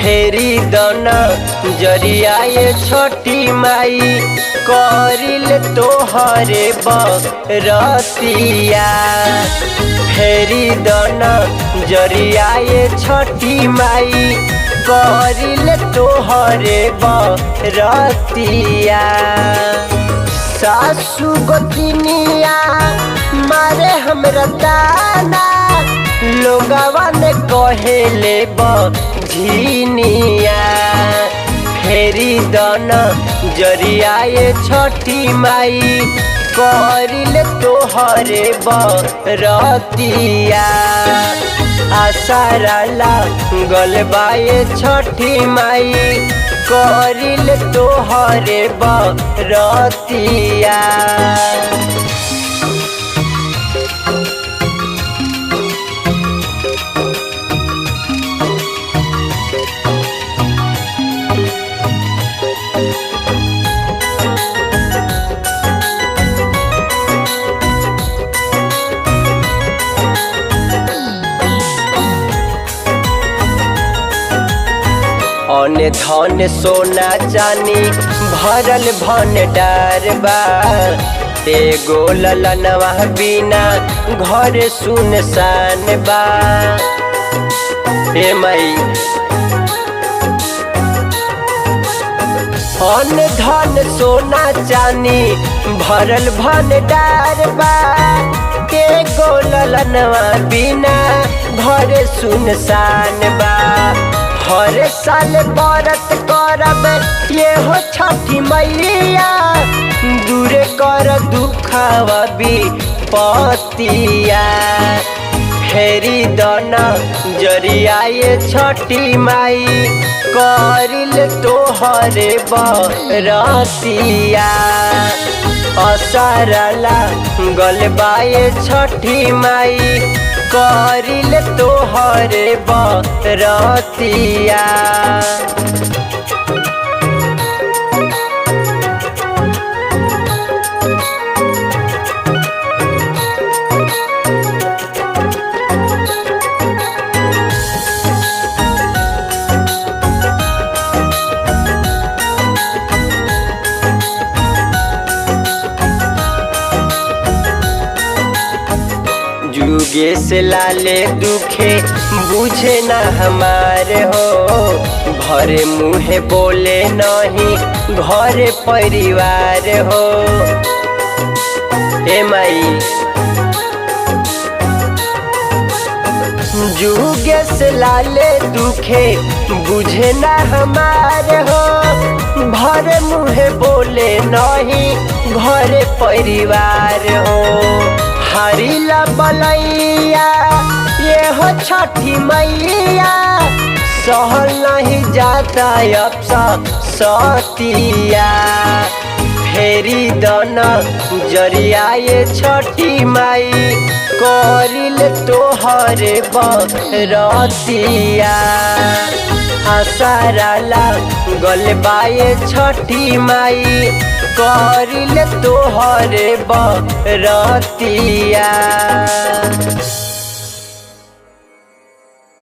फेरी दना जरिया ये छोटी माई करिल तोहरे बरतिया। फेरी दना जरिया ये छोटी माई करिल तोहरे बरतिया। सासु गोतिनिया मारे हमरा ताना लोगवा ने कहेले बझिनिया। फेरी दना जरिया ये छोटी माई करिल तोहरे बरतिया। आसारा लागल बा ये छोटी माई करिल तोहरे बरतिया। अने धन सोना चानी भरल भंडार बा। एगो ललनवा बिना घर सुनसान बा। ए माई अने धन सोना चानी भरल भंडार बा। एगो ललनवा बिना घर सुनसान बा। हर साल व्रत करब ये हो छठी मैया दूर कर दुखवा विपतिया। फेरी दना जरिया ये छोटी माई करिल तोहरे बरतिया। आसारा लागल बा ये छोटी माई करिल तोहरे बरतिया। जुगे से लाले दुखे बुझे न हमारे हो। भरे मुँहे बोले नहीं घरे परिवार हो। ए माई जुगे से लाले दुखे बुझे न हमारे हो। भरे मुँहे बोले नहीं घरे परिवार हो। हरिला बलैया ये हो छठी मैया सहल नहीं जाता अब सतिया। फेरी दना जरिया ये छोटी माई करिल तोहरे बरतिया। आसारा लागल बा ये छोटी माई करिल तोहरे बरतिया।